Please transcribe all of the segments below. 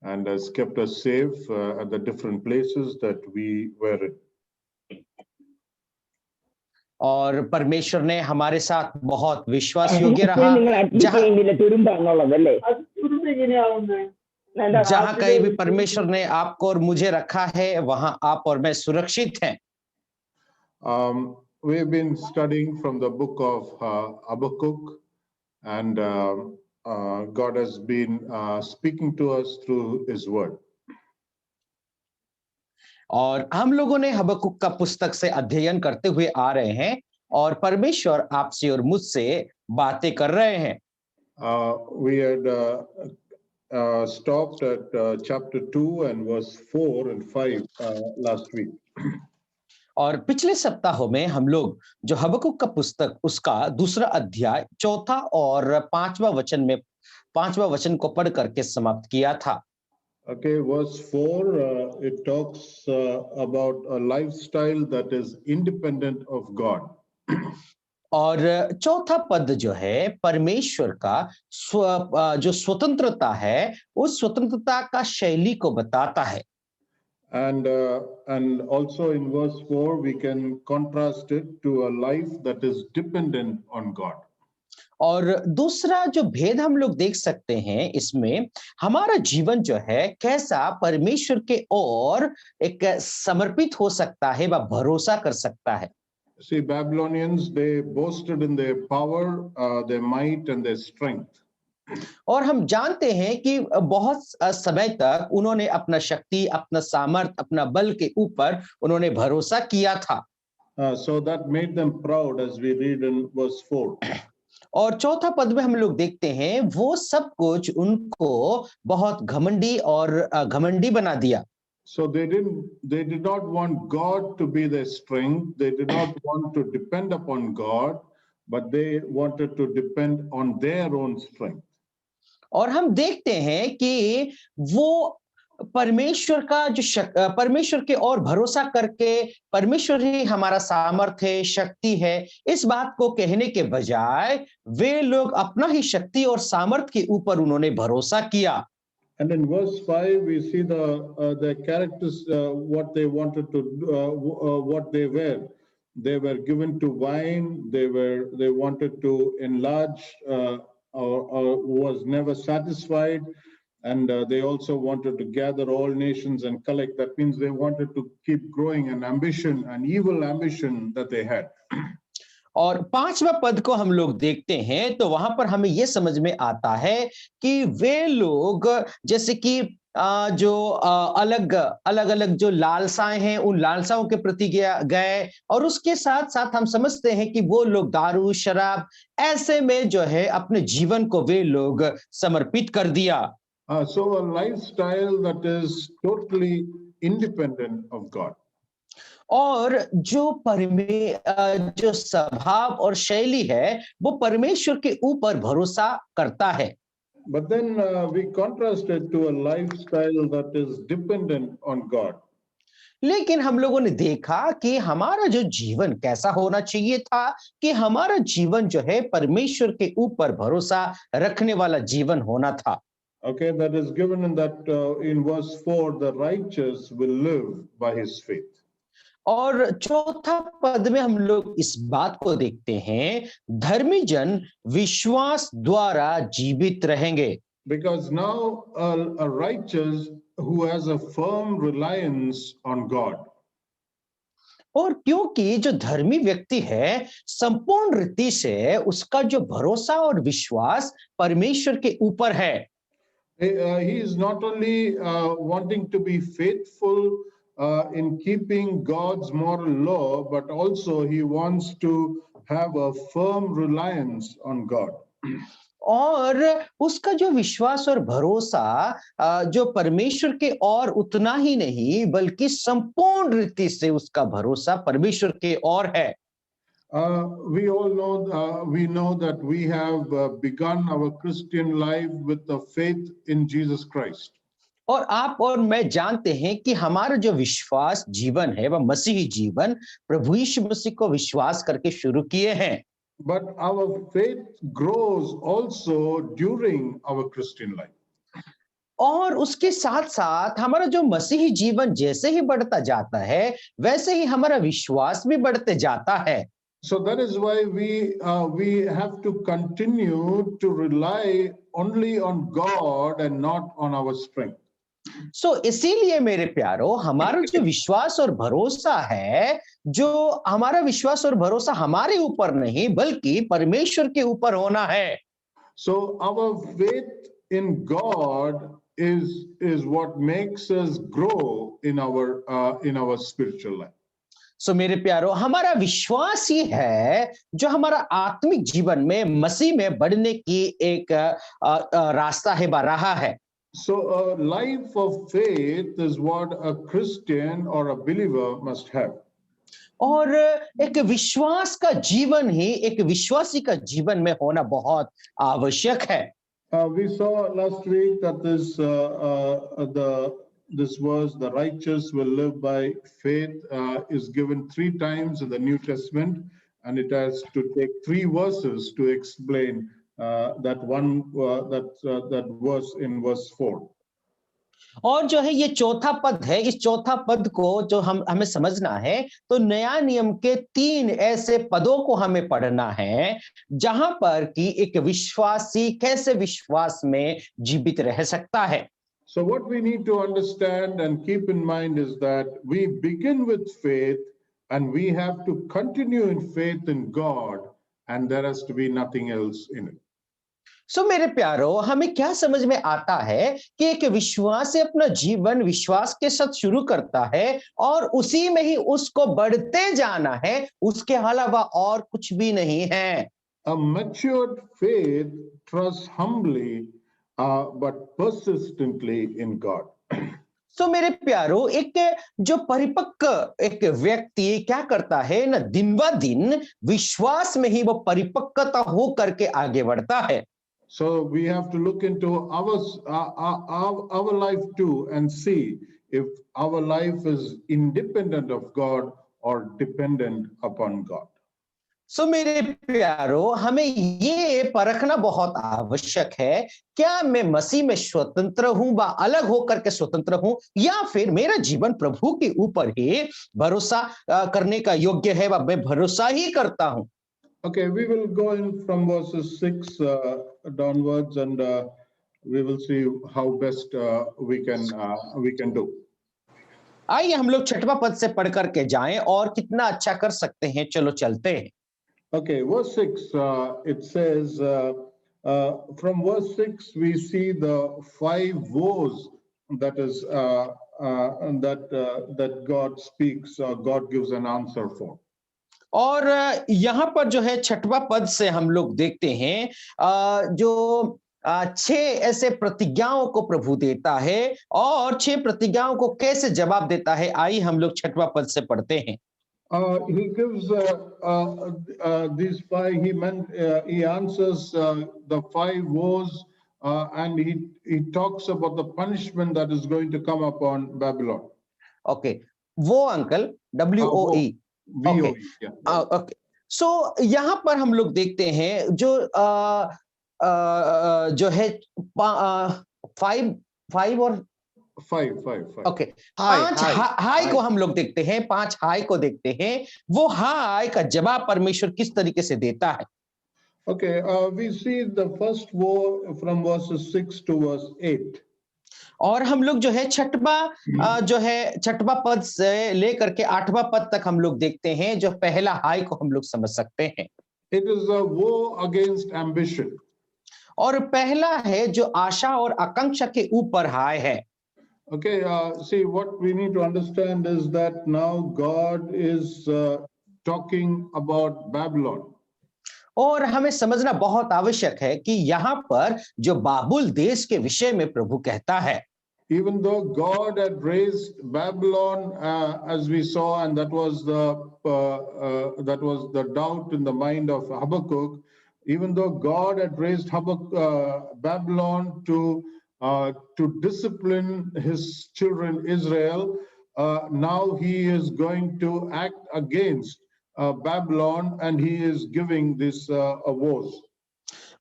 and has kept us safe at the different places that we were in. और परमेश्वर ने हमारे साथ बहुत विश्वास योग्य അപ്പോൾ रहा। നിങ്ങൾ അഡ്മിറ്റ് जहां ചെയ്യുന്നില്ല തുരുമ്പാന്നുള്ളതല്ലേ? जहां कहीं भी परमेश्वर ने आपको और मुझे रखा है, वहां आप और मैं सुरक्षित हैं। We have been studying from the book of Habakkuk, and God has been speaking to us through His word. और हम लोगों ने हबक्कुक का पुस्तक से अध्ययन करते हुए आ रहे हैं और परमेश्वर आपसे और मुझसे बातें कर रहे हैं। We had stopped at chapter 2 and verse 4 and 5 last week. और पिछले सप्ताहों में हम लोग जो हबक्कुक का पुस्तक उसका दूसरा अध्याय चौथा और पांचवा वचन को पढ़ करके समाप्त किया था। Okay, verse 4, it talks about a lifestyle that is independent of God. और चौथा पद जो है परमेश्वर का जो स्वतंत्रता है, उस स्वतंत्रता का शैली को बताता है। And also in verse 4, we can contrast it to a life that is dependent on God. और दूसरा जो भेद हम लोग देख सकते हैं इसमें, हमारा जीवन जो है कैसा परमेश्वर के ओर एक समर्पित हो सकता है व भरोसा कर सकता है। See, Babylonians, they boasted in their power, their might and their strength. और हम जानते हैं कि बहुत समय तक उन्होंने अपना शक्ति, अपना सामर्थ, अपना बल के ऊपर उन्होंने भरोसा किया था। So that made them proud, as we read in verse 4. और चौथा पद में हम लोग देखते हैं वो सब कुछ उनको बहुत घमंडी बना दिया। So they did not want God to be their strength. They did not want to depend upon God, but they wanted to depend on their own strength. और हम देखते हैं कि वो परमेश्वर के और भरोसा करके परमेश्वर ही हमारा सामर्थ है, शक्ति है, इस बात को कहने के बजाय वे लोग अपना ही शक्ति और सामर्थ के ऊपर उन्होंने भरोसा किया। And in verse 5, we see the characters, what they wanted to do, what they were. They were given to wine. They wanted to enlarge, or was never satisfied, and they also wanted to gather all nations and collect. That means they wanted to keep growing an evil ambition that they had. और पांचवा पद को हम लोग देखते हैं तो वहां पर हमें यह समझ में आता है कि वे लोग जैसे कि जो अलग जो लालसाएं हैं उन लालसाओं के प्रति गए और उसके साथ साथ हम समझते हैं कि वो लोग दारू शराब ऐसे में जो है अपने जीवन को वे लोग समर्पित कर दिया। So a lifestyle that is totally independent of God. और जो स्वभाव और शैली है वो परमेश्वर के ऊपर भरोसा करता है। But then we contrast it to a lifestyle that is dependent on God. लेकिन हम लोगों ने देखा कि हमारा जो जीवन कैसा होना चाहिए था कि हमारा जीवन जो है परमेश्वर के ऊपर भरोसा रखने वाला जीवन होना था। Okay, that is given in verse 4, the righteous will live by his faith. और चौथा पद में हम लोग इस बात को देखते हैं, धर्मी जन विश्वास द्वारा जीवित रहेंगे। Because now a righteous who has a firm reliance on God. और क्योंकि जो धर्मी व्यक्ति है संपूर्ण रीति से उसका जो भरोसा और विश्वास परमेश्वर के ऊपर है। He is not only wanting to be faithful in keeping God's moral law, but also he wants to have a firm reliance on God. और उसका जो विश्वास और भरोसा जो परमेश्वर के और उतना ही नहीं बल्कि संपूर्ण रीति से उसका भरोसा परमेश्वर के और है। We know that we have begun our Christian life with the faith in Jesus Christ. और आप और मैं जानते हैं कि हमारा जो विश्वास जीवन है वह मसीही जीवन प्रभु यीशु मसीह को विश्वास करके शुरू किए हैं। But our faith grows also during our Christian life. और उसके साथ साथ हमारा जो मसीही जीवन जैसे ही बढ़ता जाता है वैसे ही हमारा विश्वास भी बढ़ते जाता है। So that is why we have to continue to rely only on God and not on our strength. इसीलिए मेरे प्यारो हमारा जो विश्वास और भरोसा है, जो हमारा विश्वास और भरोसा हमारे ऊपर नहीं बल्कि परमेश्वर के ऊपर होना है। So our faith in God is what makes us grow in our spiritual life. मेरे प्यारो हमारा विश्वास ही है जो हमारा आत्मिक जीवन में मसीह में बढ़ने की एक रास्ता है, रहा है। So a life of faith is what a Christian or a believer must have. और एक विश्वास का जीवन ही एक विश्वासी का जीवन में होना बहुत आवश्यक है। We saw last week that this verse, the righteous will live by faith, is given 3 times in the New Testament, and it has to take 3 verses to explain that verse in verse 4. और जो है ये चौथा पद है, इस चौथा पद को जो हमें समझना है तो नया नियम के 3 ऐसे पदों को हमें पढ़ना है जहां पर कि एक विश्वासी कैसे विश्वास में जीवित रह सकता है। So what we need to understand and keep in mind is that we begin with faith and we have to continue in faith in God, and there has to be nothing else in it. मेरे प्यारो हमें क्या समझ में आता है कि एक विश्वास से अपना जीवन विश्वास के साथ शुरू करता है और उसी में ही उसको बढ़ते जाना है, उसके अलावा और कुछ भी नहीं है। A matured faith trusts humbly but persistently in God. मेरे प्यारो एक जो परिपक्व एक व्यक्ति क्या करता है ना, दिन ब दिन विश्वास में ही वो परिपक्वता हो करके आगे बढ़ता है। So we have to look into our life too and see if our life is independent of God or dependent upon God. मेरे प्यारो हमें ये परखना बहुत आवश्यक है, क्या मैं मसीह में स्वतंत्र हूं व अलग होकर के स्वतंत्र हूं, या फिर मेरा जीवन प्रभु के ऊपर ही भरोसा करने का योग्य है व मैं भरोसा ही करता हूं। Okay, we will go in from verses 6 downwards, and we will see how best we can do. आइए हम लोग 6वां पद से पढ़ करके जाएं और कितना अच्छा कर सकते हैं, चलो चलते हैं। Okay, verse 6, it says, from verse 6 we see the 5 woes that God speaks, God gives an answer for. और यहां पर जो है 6वां पद से हम लोग देखते हैं जो 6 ऐसे प्रतिज्ञाओं को प्रभु देता है और 6 प्रतिज्ञाओं को कैसे जवाब देता है। आइए हम लोग 6वां पद से पढ़ते हैं। He gives these 5. He answers the 5 woes, and he talks about the punishment that is going to come upon Babylon. Okay, वो uncle WOE VOE, yeah. Okay, यहां पर हम लोग देखते हैं जो है 5 और 5. ओके, 5 हाई को हम लोग देखते हैं, 5 हाई को देखते हैं। वो हाई का जवाब परमेश्वर किस तरीके से देता है। Okay, we see the first woe from verses 6 to verse 8. और हम लोग जो है 6वां पद से लेकर के 8वां पद तक हम लोग देखते हैं, जो पहला हाई को हम लोग समझ सकते हैं। It is a woe against ambition. और पहला है जो आशा और आकांक्षा के ऊपर हाय है। Okay, see, what we need to understand is that now God is talking about Babylon. और हमें समझना बहुत आवश्यक है कि यहाँ पर जो बाबुल देश के विषय में प्रभु कहता है। Even though God had raised Babylon, as we saw, and that was the doubt in the mind of Habakkuk. Even though God had raised Babylon to discipline his children Israel, now he is going to act against Babylon, and he is giving this woes.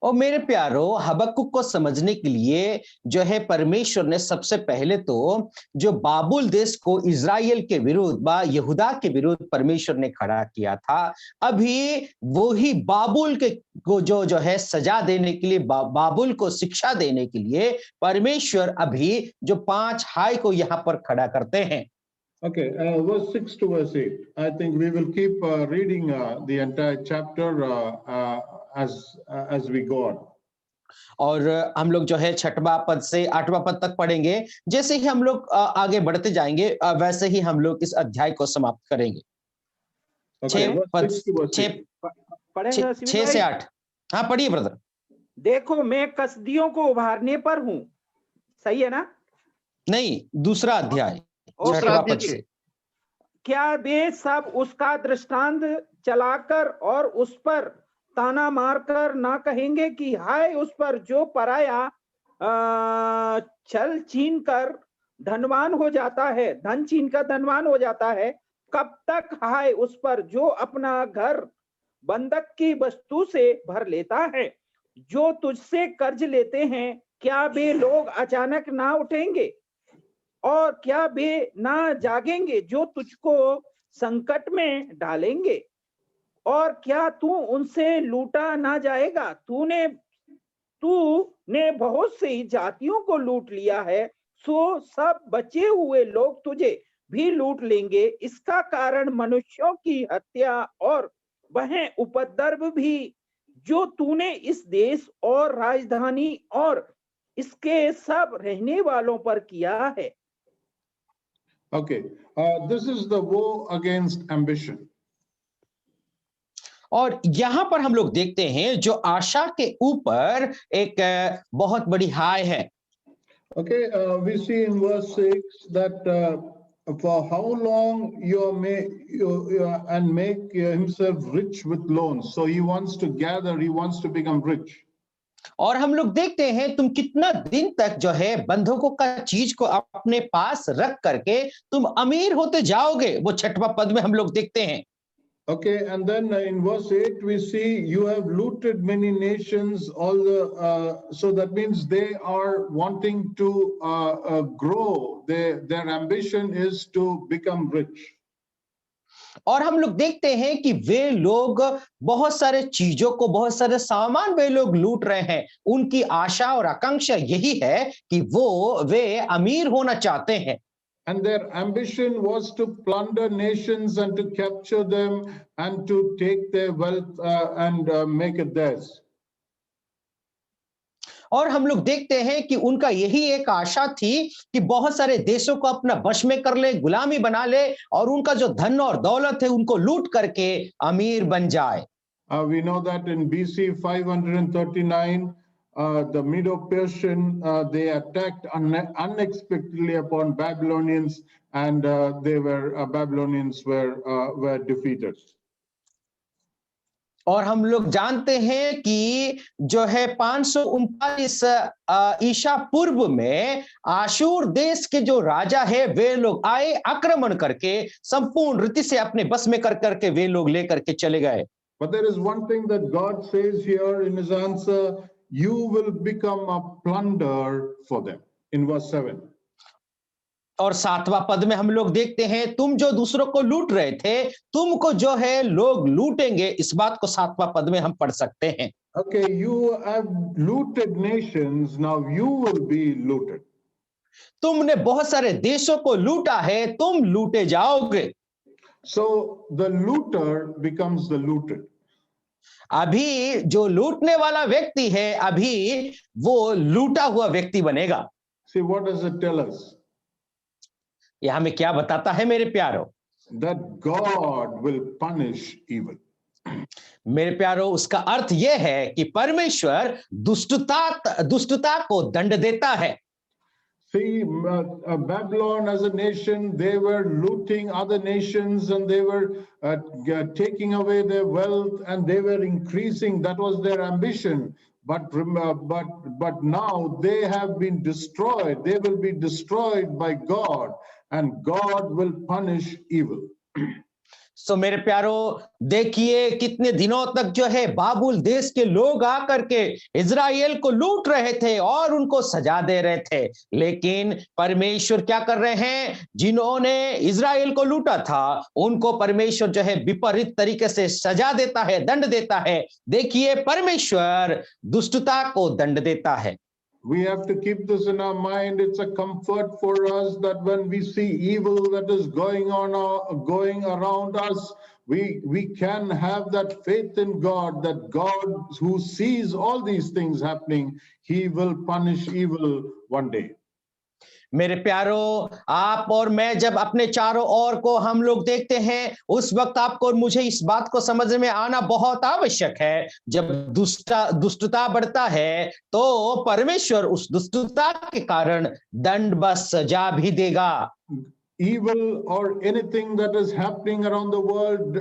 और मेरे प्यारो, हबक्कुक को समझने के लिए जो है परमेश्वर ने सबसे पहले तो जो बाबुल देश को इज़राइल के विरुद्ध बा यहूदा के विरुद्ध परमेश्वर ने खड़ा किया था। अभी वो ही बाबुल के को जो है सजा देने के लिए बाबुल को शिक्षा देने के लिए परमेश्वर अभी जो 5 हाय को यहाँ पर खड़ा करते हैं। Okay, verse 6 to verse 8. I think we will keep reading the entire chapter as we go on. और हम लोग जो है 6वां पद से 8वां पद तक पढ़ेंगे। जैसे ही हम लोग आगे बढ़ते जाएंगे वैसे ही हम लोग इस अध्याय को समाप्त करेंगे। Okay, verse 6 to verse 8. पढ़ेंगे 6 से 8। हाँ पढ़िए ब्रदर। देखो मैं कसदियों को उभारने पर हूं। सही है ना? नहीं, दूसरा अध्याय, और 6वां पद से। क्या वे सब उसका दृष्टांत चलाकर और उस पर ताना मारकर ना कहेंगे कि हाय उस पर जो पराया छल छीन कर धनवान हो जाता है, धन छीन कर धनवान हो जाता है। कब तक हाय उस पर जो अपना घर बंधक की वस्तु से भर लेता है। जो तुझसे कर्ज लेते हैं, क्या वे लोग अचानक ना उठेंगे और क्या वे ना जागेंगे जो तुझको संकट में डालेंगे। और क्या तू उनसे लूटा ना जाएगा। तूने बहुत सी जातियों को लूट लिया है, सो सब बचे हुए लोग तुझे भी लूट लेंगे। इसका कारण मनुष्यों की हत्या और वह उपद्रव भी जो तूने इस देश और राजधानी और इसके सब रहने वालों पर किया है। Okay, this is the war against ambition. और यहां पर हम लोग देखते हैं जो आशा के ऊपर एक बहुत बड़ी हाय है। Okay, we see in verse 6 that for how long and make himself rich with loans. So he wants to gather, he wants to become rich. और हम लोग देखते हैं तुम कितना दिन तक जो है बंधकों का चीज को अपने पास रख करके तुम अमीर होते जाओगे। वो 6वां पद में हम लोग देखते हैं। Okay, and then in verse 8 we see you have looted many nations, so that means they are wanting to grow. Their ambition is to become rich. और हम लोग देखते हैं कि वे लोग बहुत सारे चीजों को, बहुत सारे सामान वे लोग लूट रहे हैं। उनकी आशा और आकांक्षा यही है कि वे अमीर होना चाहते हैं। And their ambition was to plunder nations and to capture them and to take their wealth and make it theirs. और हम लोग देखते हैं कि उनका यही एक आशा थी कि बहुत सारे देशों को अपना वश में कर ले, गुलामी बना ले और उनका जो धन और दौलत है उनको लूट करके अमीर बन जाए। We know that in BC 539 the Medo-Persian they attacked unexpectedly upon Babylonians and Babylonians were defeated. और हम लोग जानते हैं कि जो है 539 ईसा पूर्व में आशूर देश के जो राजा है वे लोग आए, आक्रमण करके संपूर्ण रीति से अपने बस में कर करके वे लोग लेकर के चले गए। But there is one thing that God says here in his answer, you will become a plunder for them, in verse 7. और 7वां पद में हम लोग देखते हैं तुम जो दूसरों को लूट रहे थे तुमको जो है लोग लूटेंगे। इस बात को 7वां पद में हम पढ़ सकते हैं। Okay, you have looted nations, now you will be looted. तुमने बहुत सारे देशों को लूटा है, तुम लूटे जाओगे। So the looter becomes the looted. अभी जो लूटने वाला व्यक्ति है अभी वो लूटा हुआ व्यक्ति बनेगा। See, what does it tell us? यह हमें क्या बताता है मेरे प्यारो? That God will punish evil. मेरे प्यारो, उसका अर्थ यह है कि परमेश्वर दुष्टता को दंड देता है। See, Babylon as a nation, they were looting other nations and they were taking away their wealth and they were increasing. That was their ambition. But now they have been destroyed. They will be destroyed by God and God will punish evil. सो मेरे प्यारो, देखिए कितने दिनों तक जो है बाबुल देश के लोग आकर के इजराइल को लूट रहे थे और उनको सजा दे रहे थे। लेकिन परमेश्वर क्या कर रहे हैं? जिन्होंने इजराइल को लूटा था उनको परमेश्वर जो है विपरीत तरीके से सजा देता है, दंड देता है। देखिए परमेश्वर दुष्टता को दंड देता है। We have to keep this in our mind. It's a comfort for us that when we see evil that is going around us, we can have that faith in God, that God who sees all these things happening, he will punish evil one day. मेरे प्यारो, आप और मैं जब अपने चारों ओर को हम लोग देखते हैं, उस वक्त आपको और मुझे इस बात को समझ में आना बहुत आवश्यक है। जब दुष्टता बढ़ता है तो परमेश्वर उस दुष्टता के कारण दंड बस सजा भी देगा। Evil or anything that is happening around the world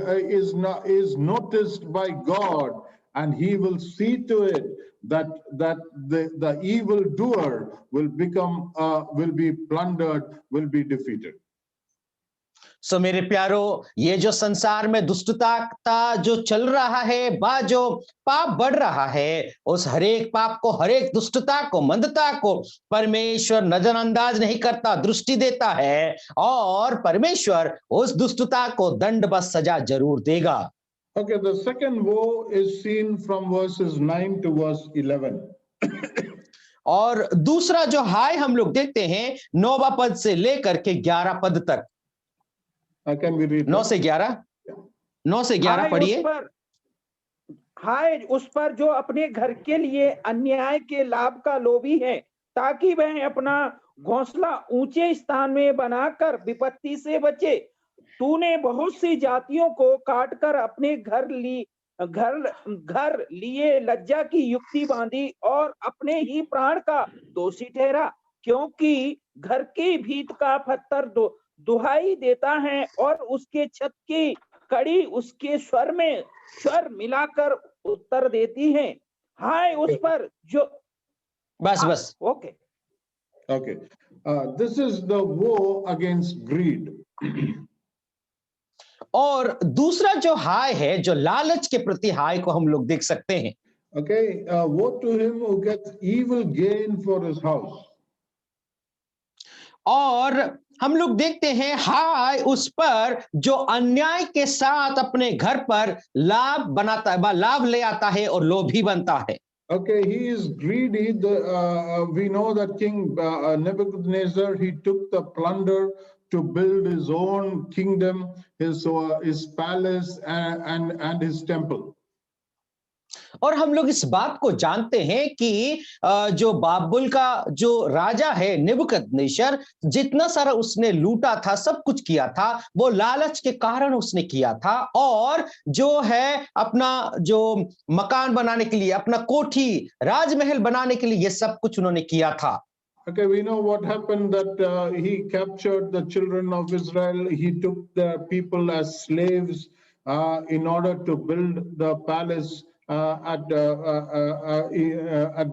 is noticed by God, and he will see to it that the evil doer will be plundered, will be defeated. सो मेरे प्यारो, ये जो संसार में दुष्टता जो चल रहा है, जो पाप बढ़ रहा है, उस हरेक पाप को, हरेक दुष्टता को, मंदता को परमेश्वर नजरअंदाज नहीं करता, दृष्टि देता है और परमेश्वर उस दुष्टता को दंड बस सजा जरूर देगा। Okay, the second woe is seen from verses 9 to verse 11. और दूसरा जो हाय हम लोग देखते हैं 9वां पद से लेकर के 11 पद तक। Can we read 9 से 11? 9 से 11 पढ़िए। हाय उस पर जो अपने घर के लिए अन्याय के लाभ का लोभी है, ताकि वह अपना घोंसला ऊंचे स्थान में बनाकर विपत्ति से बचे। तूने बहुत सी जातियों को काटकर अपने घर लिए लज्जा की युक्ति बांधी और अपने ही प्राण का दोषी ठहरा, क्योंकि घर की भीत का पत्थर दुहाई देता है और उसके छत की कड़ी उसके स्वर मिलाकर उत्तर देती है। हाय उस पर जो बस okay this is the woe against greed. और दूसरा जो हाय है, जो लालच के प्रति हाय को हम लोग देख सकते हैं। Okay, woe to him who gets evil gain for his house. और हम लोग देखते हैं हाय उस पर जो अन्याय के साथ अपने घर पर लाभ बनाता है, लाभ ले आता है और लोभी बनता है। Okay, he is greedy. We know that King Nebuchadnezzar, he took the plunder to build his own kingdom, his palace and his temple. और हम लोग इस बात को जानते हैं कि जो बाबुल का जो राजा है नेबुकदनेस्सर, जितना सारा उसने लूटा था, सब कुछ किया था, वो लालच के कारण उसने किया था। और जो है अपना जो मकान बनाने के लिए, अपना कोठी, राजमहल बनाने के लिए, ये सब कुछ उन्होंने किया था। Okay, we know what happened, that he captured the children of Israel. He took the people as slaves in order to build the palace at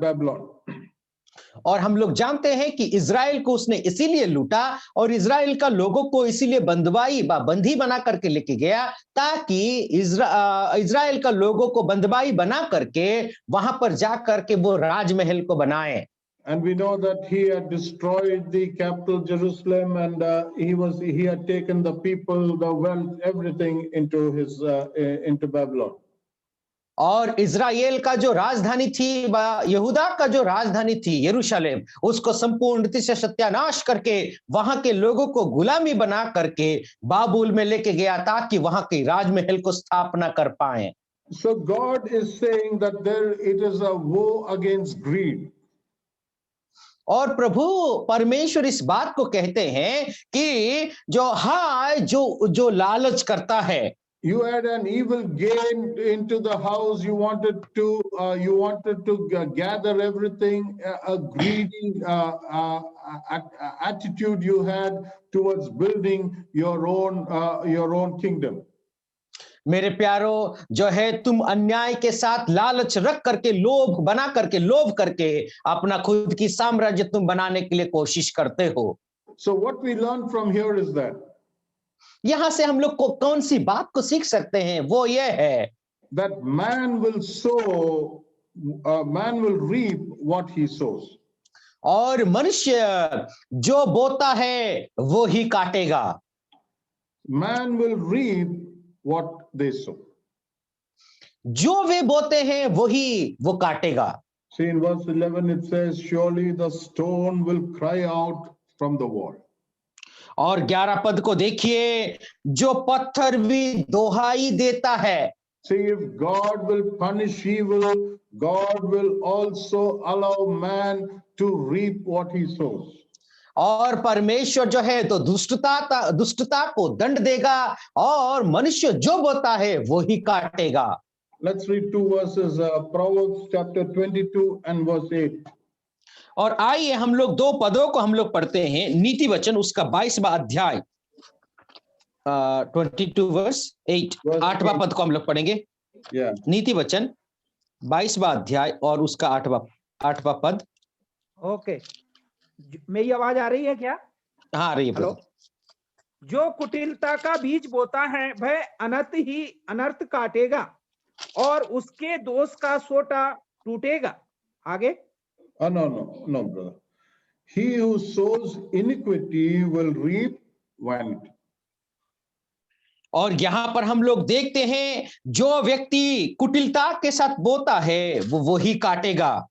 Babylon. और हम लोग जानते हैं कि इजराइल को उसने इसीलिए लूटा और इजराइल का लोगों को इसीलिए बंदी बना करके लेके गया, ताकि इजराइल का लोगों को बंदवाई बना करके वहां पर जा करके वो राजमहल को बनाए। And we know that he had destroyed the capital Jerusalem, and he had taken the people, the wealth, everything into Babylon. और इजराइल का जो राजधानी थी, यहूदा का जो राजधानी थी यरूशलेम, उसको संपूर्ण रीति से सत्यानाश करके वहां के लोगों को गुलामी बना करके बाबुल में लेके गया, ताकि वहां के राजमहल को स्थापना कर पाए। So God is saying that it is a woe against greed. और प्रभु परमेश्वर इस बात को कहते हैं कि जो हाय जो लालच करता है। You had an evil gain into the house. You wanted to gather everything. A greedy attitude you had towards building your own kingdom. मेरे प्यारो, जो है तुम अन्याय के साथ लालच रख करके, लोभ करके अपना खुद की साम्राज्य तुम बनाने के लिए कोशिश करते हो। So what we learn from here is that यहां से हम लोग को कौन सी बात को सीख सकते हैं, वो ये है that man will sow, man will reap what he sows. और मनुष्य जो बोता है वो ही काटेगा। Man will reap what they sow. जो वे बोते हैं वही वो काटेगा। See, in verse 11 it says, surely the stone will cry out from the wall. और 11 पद को देखिए, जो पत्थर भी दोहाई देता है। See, if God will punish evil, God will also allow man to reap what he sows. और परमेश्वर जो है तो दुष्टता को दंड देगा और मनुष्य जो बोता है वो ही काटेगा। Let's read two verses, Proverbs chapter 22 and verse 8. और आइए हम लोग दो पदों को हम लोग पढ़ते हैं। नीति वचन उसका 22वां अध्याय 22 वर्स 8, 8वां पद को हम लोग पढ़ेंगे। नीति वचन 22वां अध्याय और उसका 8वां पद। ओके, मेरी आवाज आ रही है क्या? हाँ, आ रही है। हेलो। जो कुटिलता का बीज बोता है वह अनर्थ काटेगा और उसके दोष का सोटा टूटेगा। आगे। No, brother. He who sows iniquity will reap vanity. और यहां पर हम लोग देखते हैं, जो व्यक्ति कुटिलता के साथ बोता है वो ही काटेगा।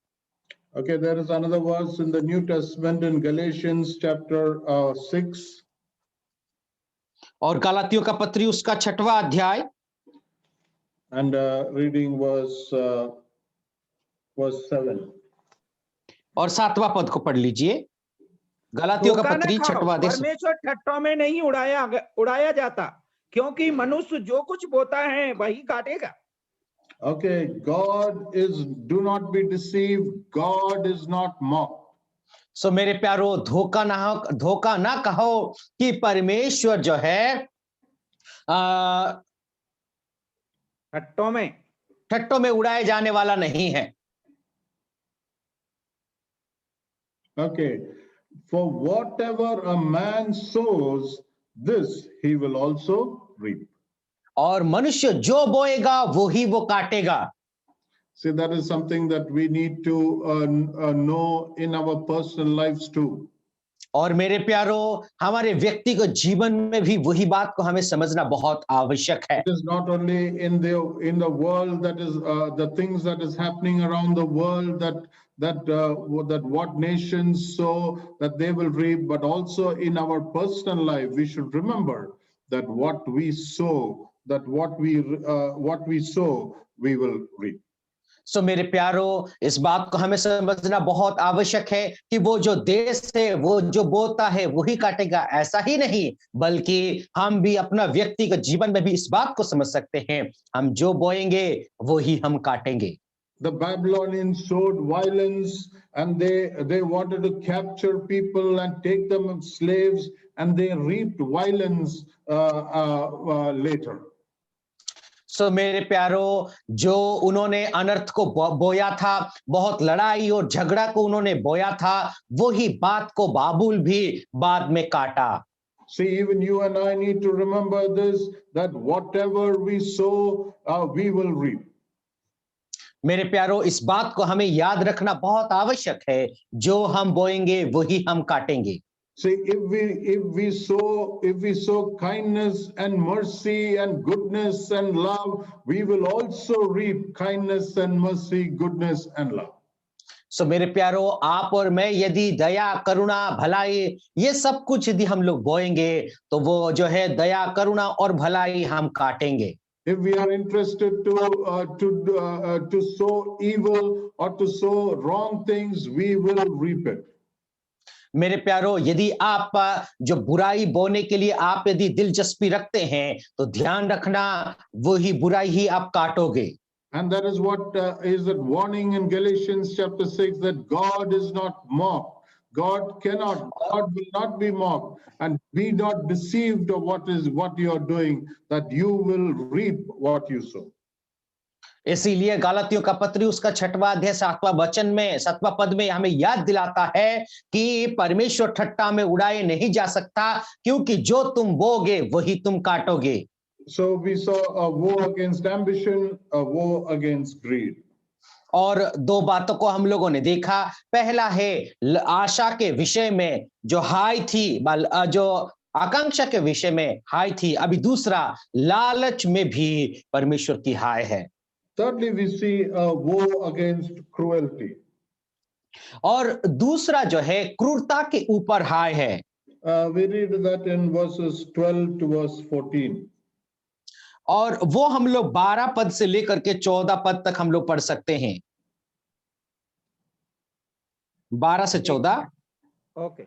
Okay, there is another verse in the New Testament in Galatians chapter 6. और गलातियों का पत्री उसका 6वां अध्याय And reading verse 7. और 7वां पद को पढ़ लीजिए। गलातियों का पत्री 6वां अध्याय। परमेश्वर ठट्ठों में नहीं उड़ाया जाता, क्योंकि मनुष्य जो कुछ बोता है वही काटेगा। Okay, do not be deceived, God is not mocked. सो मेरे प्यारो, धोखा ना कहो कि परमेश्वर जो है ठट्टों में उड़ाए जाने वाला नहीं है। Okay, for whatever a man sows, this he will also reap. और मनुष्य जो बोएगा वो ही वो काटेगा। See, that is something that we need to know in our personal lives too. और मेरे प्यारो, हमारे व्यक्तिगत जीवन में भी वही बात को हमें समझना बहुत आवश्यक है। It is not only in the world, that is the things that is happening around the world, that what nations sow that they will reap, but also in our personal life we should remember that what we sow, what we sow we will reap. सो मेरे प्यारो, इस बात को हमें समझना बहुत आवश्यक है कि वो जो देश है वो जो बोता है वही काटेगा, ऐसा ही नहीं, बल्कि हम भी अपना व्यक्तिगत जीवन में भी इस बात को समझ सकते हैं, हम जो बोएंगे वो ही हम काटेंगे। The Babylonians sowed violence, and they wanted to capture people and take them as slaves, and they reaped violence later. सो मेरे प्यारो, जो उन्होंने अनर्थ को बोया था, बहुत लड़ाई और झगड़ा को उन्होंने बोया था, वही बात को बाबुल भी बाद में काटा। See, even you and I need to remember this, that whatever we sow, we will reap. मेरे प्यारो, इस बात को हमें याद रखना बहुत आवश्यक है, जो हम बोएंगे वही हम काटेंगे। See, if we sow kindness and mercy and goodness and love, we will also reap kindness and mercy, goodness and love. सो मेरे प्यारो, आप और मैं यदि दया, करुणा, भलाई ये सब कुछ यदि हम लोग बोएंगे, तो वो जो है दया, करुणा और भलाई हम काटेंगे। If we are interested to sow evil or to sow wrong things, we will reap it. मेरे प्यारो, यदि आप जो बुराई बोने के लिए आप यदि दिलचस्पी रखते हैं, तो ध्यान रखना वही बुराई ही आप काटोगे। And that is what is that warning in Galatians chapter 6, that God is not mocked. God will not be mocked, and be not deceived of what you are doing, that you will reap what you sow. इसीलिए गलातियों का पत्री उसका 6वां अध्याय 7वां पद में हमें याद दिलाता है कि परमेश्वर ठट्टा में उड़ाए नहीं जा सकता, क्योंकि जो तुम बोगे वही तुम काटोगे। So we saw a war against ambition, a war against greed. और दो बातों को हम लोगों ने देखा। पहला है आशा के विषय में जो हाई थी, जो आकांक्षा के विषय में हाई थी। अभी दूसरा लालच में भी परमेश्वर की हाय है। Thirdly, we see a war against cruelty. और दूसरा जो है क्रूरता के ऊपर हाय है। We read that in verses 12 to verse 14. और वो हम लोग 12 पद से लेकर के 14 पद तक हम लोग पढ़ सकते हैं। 12 से 14। ओके।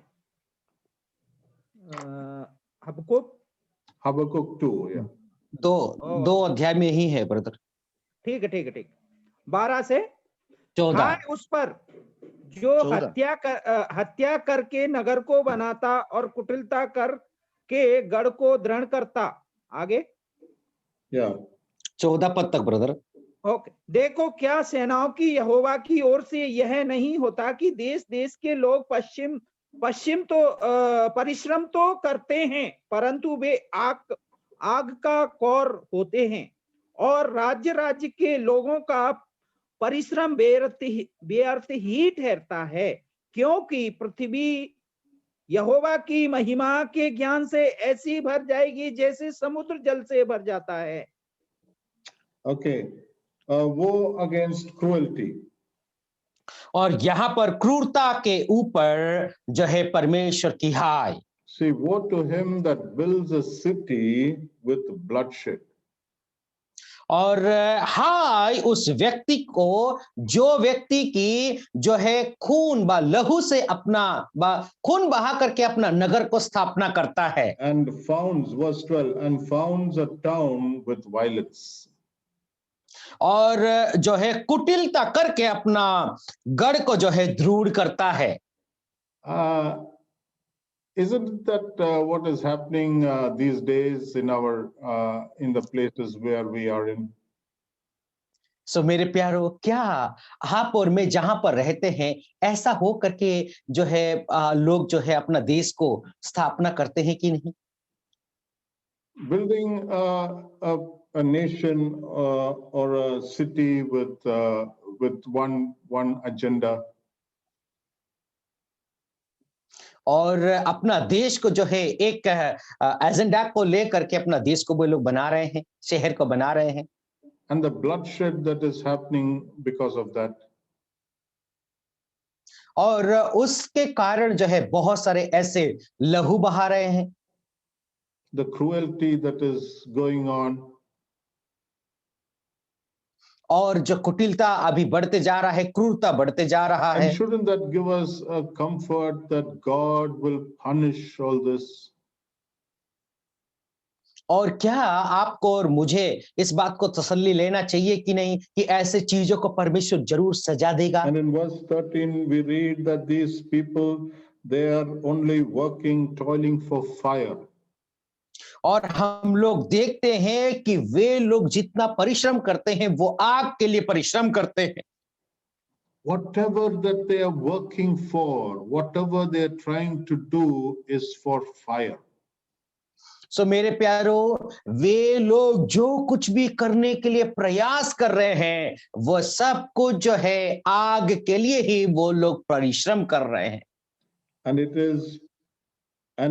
Habakkuk 2, yeah. दो अध्याय में ही है ब्रदर। ठीक है, ठीक है, ठीक। 12 से 14। हाय उस पर जो हत्या करके नगर को बनाता और कुटिलता करके गढ़ को दृढ़ करता। आगे 14 पद तक ब्रदर। ओके। देखो क्या सेनाओं की यहोवा की ओर से यह नहीं होता कि देश देश के लोग पश्चिम तो परिश्रम तो करते हैं, परंतु वे आग का कौर होते हैं, और राज्य राज्य के लोगों का परिश्रम व्यर्थ ही ठहरता है, क्योंकि पृथ्वी यहोवा की महिमा के ज्ञान से ऐसी भर जाएगी जैसे समुद्र जल से भर जाता है। Okay, war against cruelty. और यहाँ पर क्रूरता के ऊपर जो है परमेश्वर की हाय। See, woe to him that builds a city with bloodshed. और हाय उस व्यक्ति को जो व्यक्ति की जो है खून व लहू से खून बहा करके अपना नगर को स्थापना करता है। And founds, verse 12, and founds a town with violence. और जो है कुटिलता करके अपना गढ़ को जो है दृढ़ करता है। Isn't that what is happening these days in in the places where we are in? सो मेरे प्यारो, क्या आप और मैं जहां पर रहते हैं ऐसा हो करके जो है लोग जो है अपना देश को स्थापना करते हैं कि नहीं? Building a nation or a city with one agenda. और अपना देश को जो है एक एजेंडा को लेकर के अपना देश को वो लोग बना रहे हैं, शहर को बना रहे हैं। And the bloodshed that is happening because of that. और उसके कारण जो है बहुत सारे ऐसे लहू बहा रहे हैं। The cruelty that is going on. और जो कुटिलता अभी बढ़ते जा रहा है, क्रूरता बढ़ते जा रहा है। And shouldn't that give us a comfort that God will punish all this? और क्या आपको और मुझे इस बात को तसल्ली लेना चाहिए कि नहीं कि ऐसे चीजों को परमेश्वर जरूर सजा देगा। And in verse 13 we read that these people, they are only working, toiling for fire. और हम लोग देखते हैं कि वे लोग जितना परिश्रम करते हैं वो आग के लिए परिश्रम करते हैं। Whatever that they are working for, whatever they are trying to do is for fire. सो मेरे प्यारो, वे लोग जो कुछ भी करने के लिए प्रयास कर रहे हैं वो सब कुछ जो है आग के लिए ही वो लोग परिश्रम कर रहे हैं। And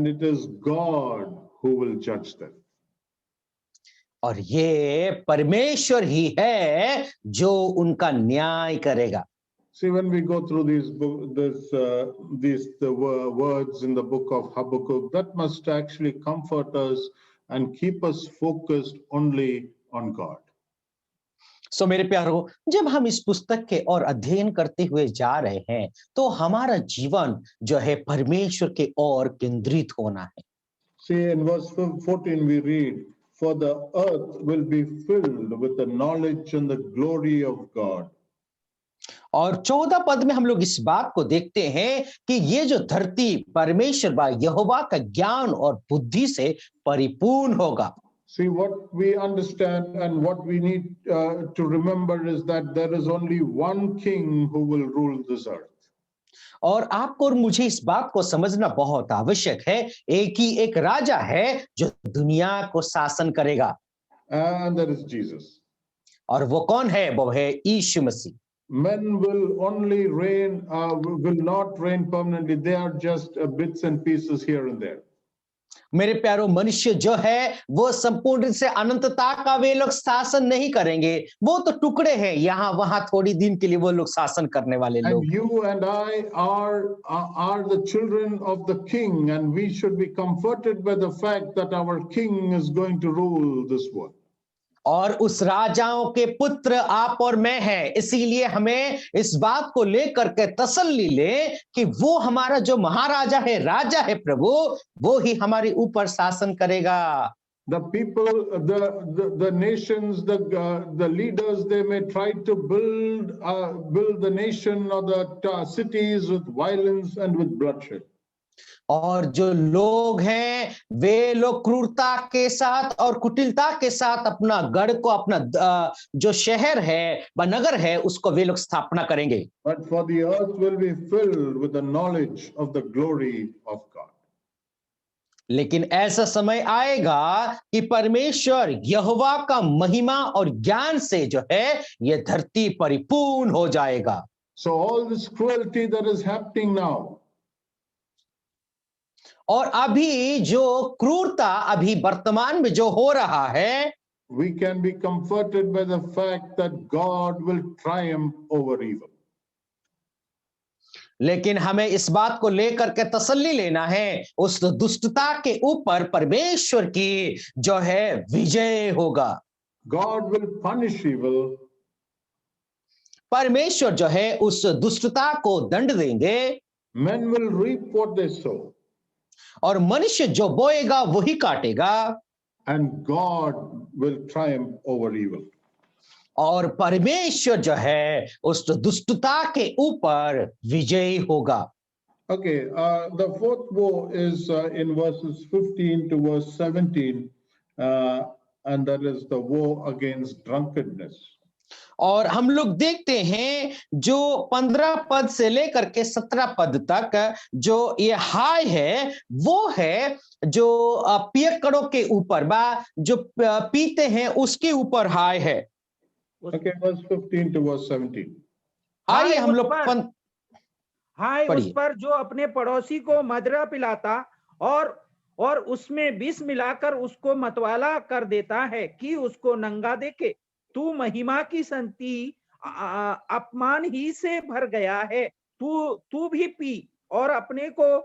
it is God who will judge them. और ये परमेश्वर ही है जो उनका न्याय करेगा। See, when we go through these words in the book of Habakkuk, that must actually comfort us and keep us focused only on God. सो मेरे प्यारो, जब हम इस पुस्तक के और अध्ययन करते हुए जा रहे हैं तो हमारा जीवन जो है परमेश्वर के ओर केंद्रित होना है। See, in verse 14 we read, for the earth will be filled with the knowledge and the glory of God. और 14 पद में हम लोग इस बात को देखते हैं कि ये जो धरती परमेश्वर यहोवा का ज्ञान और बुद्धि से परिपूर्ण होगा। See, what we understand and what we need to remember is that there is only one king who will rule this earth. और आपको और मुझे इस बात को समझना बहुत आवश्यक है, एक ही एक राजा है जो दुनिया को शासन करेगा, And that is Jesus. और वो कौन है? वो है यीशु मसीह। Men will only reign, will not reign permanently. They are just bits and pieces here and there. मेरे प्यारो, मनुष्य जो है वो संपूर्ण रूप से अनंतता का वे लोग शासन नहीं करेंगे, वो तो टुकड़े हैं, यहाँ वहां थोड़ी दिन के लिए वो लोग शासन करने वाले And लोग। you and I are the children of the king, and we should be comforted by the fact that our king is going to rule this world. और उस राजाओं के पुत्र आप और मैं हैं, इसीलिए हमें इस बात को लेकर के तसल्ली ले कि वो हमारा जो महाराजा है, राजा है प्रभु, वो ही हमारे ऊपर शासन करेगा। The people, the nations, the leaders, they may try to build the nation or the cities with violence and with bloodshed. और जो लोग हैं वे लोग क्रूरता के साथ और कुटिलता के साथ अपना गढ़ को, अपना जो शहर है व नगर है, उसको वे लोग स्थापना करेंगे। But for the earth will be filled with the knowledge of the glory of God. लेकिन ऐसा समय आएगा कि परमेश्वर यहोवा का महिमा और ज्ञान से जो है ये धरती परिपूर्ण हो जाएगा। So all this cruelty that is happening now, और अभी जो क्रूरता अभी वर्तमान में जो हो रहा है, we can be comforted by the fact that God will triumph over evil. लेकिन हमें इस बात को लेकर के तसल्ली लेना है, उस दुष्टता के ऊपर परमेश्वर की जो है विजय होगा। God will punish evil. परमेश्वर जो है उस दुष्टता को दंड देंगे। Men will reap what they sow. और मनुष्य जो बोएगा वही काटेगा। And God will triumph over evil. और परमेश्वर जो है उस दुष्टता के ऊपर विजयी होगा। Okay, the fourth woe is in verses 15 to verse 17, and that is the woe against drunkenness. और हम लोग देखते हैं जो 15 पद से लेकर के 17 पद तक जो ये हाय है, वो है जो पियक्कड़ों के ऊपर बा, जो पीते हैं उसके ऊपर हाय है। Okay, verse 15 to verse 17. आइए हम लोग हाय उस पर जो अपने पड़ोसी को मदिरा पिलाता और उसमें विष मिलाकर उसको मतवाला कर देता है कि उसको नंगा देखे। तू महिमा की संति अपमान ही से भर गया है। तू भी पी और अपने को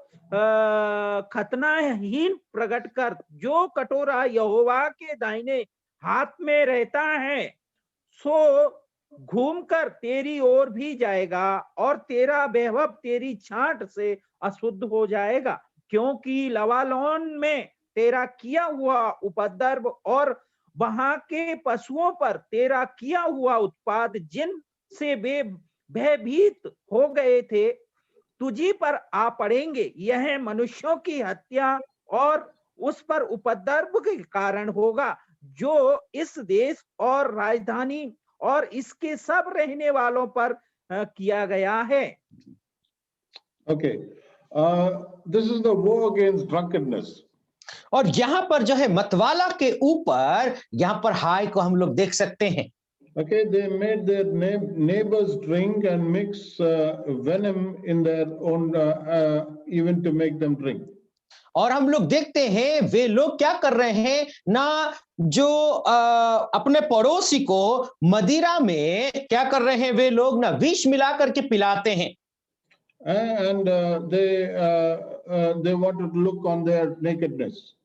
खतनाहीन प्रकट कर। जो कटोरा यहोवा के दाहिने हाथ में रहता है सो घूमकर तेरी ओर भी जाएगा और तेरा वैभव तेरी छांट से अशुद्ध हो जाएगा, क्योंकि लवालोन में तेरा किया हुआ उपद्रव और वहां के पशुओं पर तेरा किया हुआ उत्पाद जिन से वे भयभीत हो गए थे तुझी पर आ पड़ेंगे। यह मनुष्यों की हत्या और उस पर उपद्रव के कारण होगा जो इस देश और राजधानी और इसके सब रहने वालों पर किया गया है। Okay, this is the woe against drunkenness. और यहाँ पर जो है मतवाला के ऊपर यहाँ पर हाय को हम लोग देख सकते हैं। Okay, they made their neighbors drink and mix venom in their own, even to make them drink. और हम लोग देखते हैं वे लोग क्या कर रहे हैं ना, जो अपने पड़ोसी को मदिरा में क्या कर रहे हैं, वे लोग ना विष मिला करके पिलाते हैं। And they wanted to look on their nakedness.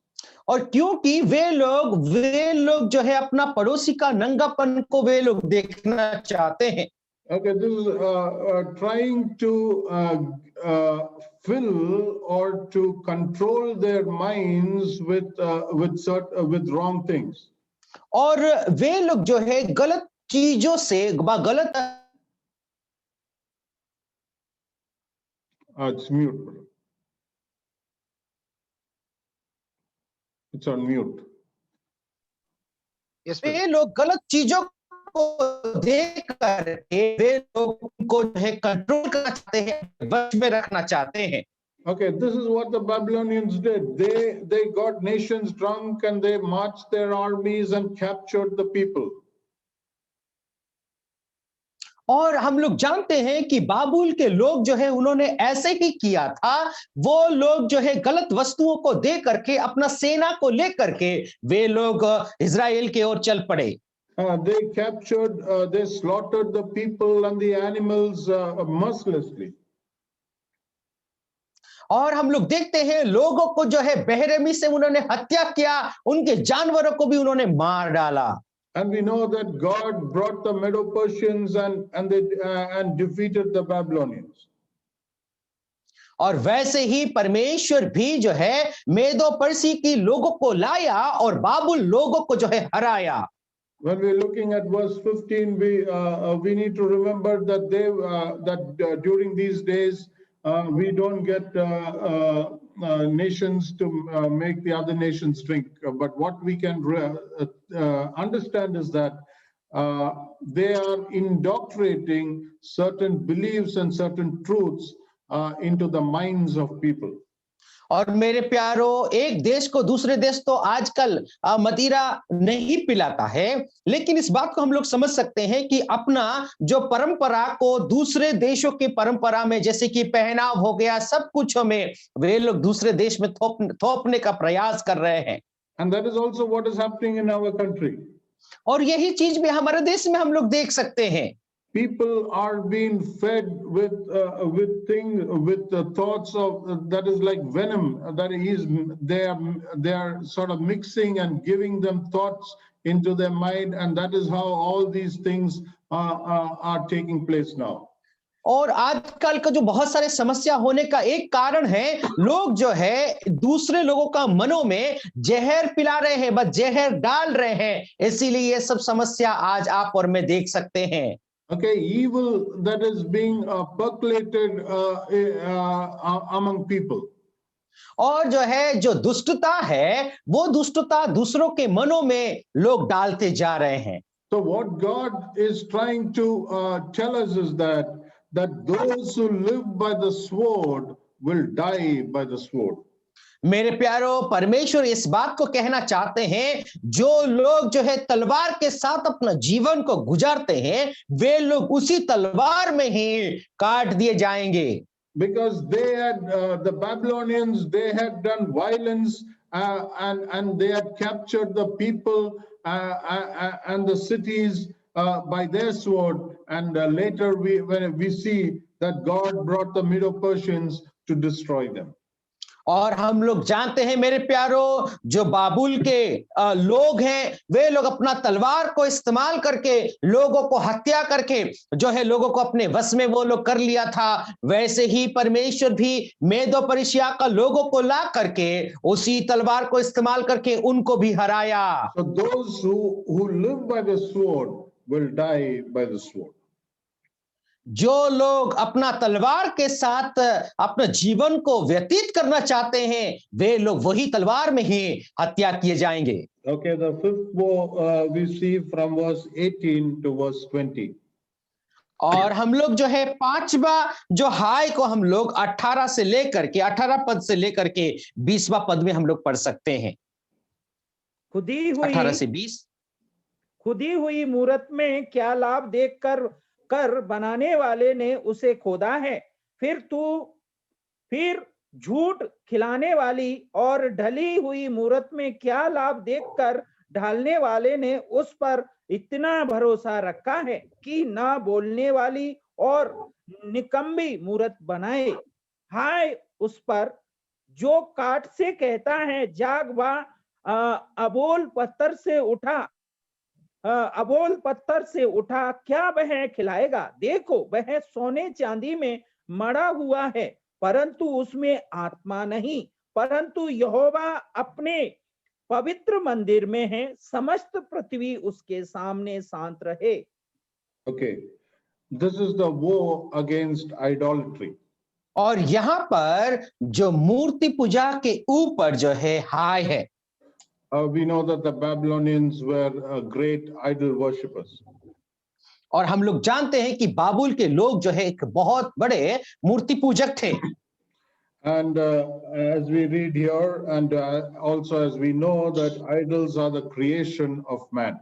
और क्योंकि वे लोग जो है अपना पड़ोसी का नंगापन को वे लोग देखना चाहते हैं। Okay, this is trying to fill or to control their minds with wrong things. और वे लोग जो है गलत चीजों से गलत It's mute. It's on mute. Yes, brother. वे लोग गलत चीजों को देख करके वे लोग को जो है कंट्रोल करना चाहते हैं, वश में रखना चाहते हैं। Okay, this is what the Babylonians did. They got nations drunk and they marched their armies and captured the people. और हम लोग जानते हैं कि बाबुल के लोग जो है उन्होंने ऐसे ही किया था। वो लोग जो है गलत वस्तुओं को दे करके अपना सेना को लेकर के वे लोग इजराइल की ओर चल पड़े। They captured, they slaughtered the people and the animals mercilessly. और हम लोग देखते हैं लोगों को जो है बेरहमी से उन्होंने हत्या किया, उनके जानवरों को भी उन्होंने मार डाला। And we know that God brought the Medo-Persians and defeated the Babylonians. और वैसे ही परमेश्वर भी जो है मेदो पर्सी की लोगों को लाया और बाबुल लोगों को जो है हराया। When we're looking at verse 15, we need to remember that during these days we don't get nations to make the other nations drink. But what we can understand is that they are indoctrinating certain beliefs and certain truths into the minds of people. और मेरे प्यारो, एक देश को दूसरे देश तो आजकल मदिरा नहीं पिलाता है, लेकिन इस बात को हम लोग समझ सकते हैं कि अपना जो परंपरा को दूसरे देशों की परंपरा में, जैसे कि पहनाव हो गया, सब कुछ में वे लोग दूसरे देश में थोपने का प्रयास कर रहे हैं। And that is also what is happening in our country. और यही चीज भी हमारे देश में हम लोग देख सकते हैं। People are being fed with thoughts of that is like venom. That is, they are sort of mixing and giving them thoughts into their mind, and that is how all these things are taking place now. और आजकल का जो बहुत सारे समस्या होने का एक कारण है, लोग जो है दूसरे लोगों का मनों में जहर पिला रहे हैं, बस जहर डाल रहे हैं, इसीलिए ये सब समस्या आज आप और मैं देख सकते हैं। Okay, evil that is being percolated among people. और जो है जो दुष्टता है, वो दुष्टता दूसरों के मनों में लोग डालते जा रहे हैं। So what God is trying to tell us is that those who live by the sword will die by the sword. मेरे प्यारो, परमेश्वर इस बात को कहना चाहते हैं, जो लोग जो है तलवार के साथ अपना जीवन को गुजारते हैं, वे लोग उसी तलवार में ही काट दिए जाएंगे। Because they had the Babylonians, they had done violence and they had captured the people and the cities by their sword. And later when we see that God brought the Medo-Persians to destroy them. और हम लोग जानते हैं मेरे प्यारो, जो बाबुल के लोग हैं, वे लोग अपना तलवार को इस्तेमाल करके लोगों को हत्या करके जो है लोगों को अपने वश में वो लोग कर लिया था। वैसे ही परमेश्वर भी मेदो पर्शिया का लोगों को ला करके उसी तलवार को इस्तेमाल करके उनको भी हराया। So those who live by the sword will die by the sword. जो लोग अपना तलवार के साथ अपना जीवन को व्यतीत करना चाहते हैं, वे लोग वही तलवार में ही हत्या किए जाएंगे। Okay, the fifth woe we see from verse 18 to verse 20. और हम लोग जो है पांचवा जो हाय को हम लोग 18 से लेकर के 18 पद से लेकर के 20वां पद में हम लोग पढ़ सकते हैं। 18 से 20। खुदी हुई मूरत में क्या लाभ देखकर कर बनाने वाले ने उसे खोदा है, फिर झूठ खिलाने वाली और ढली हुई मूरत में क्या लाभ देखकर ढालने वाले ने उस पर इतना भरोसा रखा है कि ना बोलने वाली और निकम्बी मूरत बनाए। हाय उस पर जो काट से कहता है जाग बा, अबोल पत्थर से उठा क्या वह खिलाएगा। देखो वह सोने चांदी में मड़ा हुआ है, परंतु उसमें आत्मा नहीं, परंतु यहोवा अपने पवित्र मंदिर में है, समस्त पृथ्वी उसके सामने शांत रहे। Okay, this is the war against idolatry. और यहाँ पर जो मूर्ति पूजा के ऊपर जो है हाय है। We know that the Babylonians were great idol worshippers. और हम लोग जानते हैं कि बाबुल के लोग जो है एक बहुत बड़े मूर्ति पूजक थे। And as we read here, and also as we know that idols are the creation of man.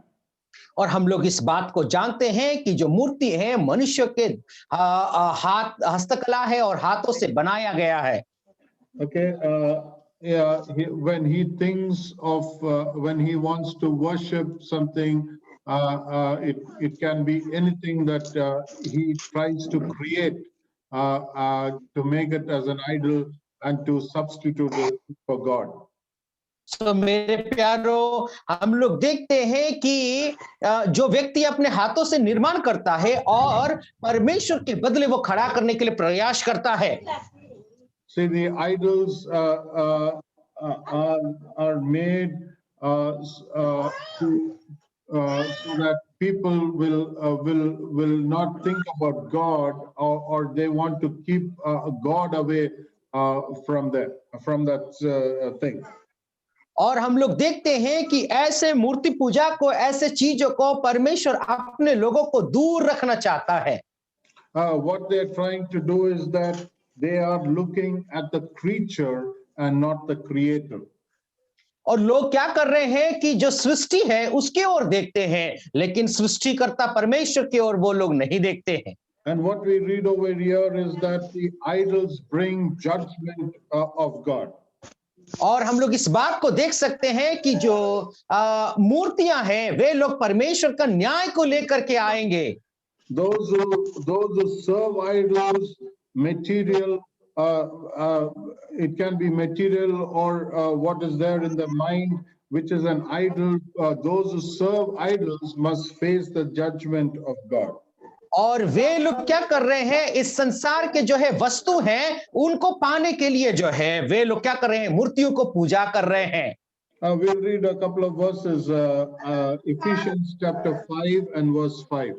और हम लोग इस बात को जानते हैं कि जो मूर्ति है मनुष्य के हाथ हस्तकला है और हाथों से बनाया गया है। Okay, yeah, when he thinks of when he wants to worship something, it can be anything that he tries to create to make it as an idol and to substitute it for God. तो मेरे प्यारों, हम लोग देखते हैं कि जो व्यक्ति अपने हाथों से निर्माण करता है और परमेश्वर के बदले वो खड़ा करने के लिए प्रयास करता है। See, the idols are made so that people will not think about God, or they want to keep God away from that thing. और हम लोग देखते हैं कि ऐसे मूर्ति पूजा को, ऐसे चीजों को परमेश्वर अपने लोगों को दूर रखना चाहता है। What they are trying to do is that they are looking at the creature and not the creator. और लोग क्या कर रहे हैं कि जो सृष्टि है उसके ओर देखते हैं, लेकिन सृष्टिकर्ता परमेश्वर की ओर वो लोग नहीं देखते हैं। And what we read over here is that the idols bring judgment of God. और हम लोग इस बात को देख सकते हैं कि जो मूर्तियां हैं वे लोग परमेश्वर का न्याय को लेकर के आएंगे। Those who serve idols, material, it can be material or what is there in the mind, which is an idol. Those who serve idols must face the judgment of God. और वे लोग क्या कर रहे हैं, इस संसार के जो है वस्तु हैं उनको पाने के लिए जो है वे लोग क्या कर रहे हैं, मूर्तियों को पूजा कर रहे हैं। We'll read a couple of verses, Ephesians chapter 5 and verse 5.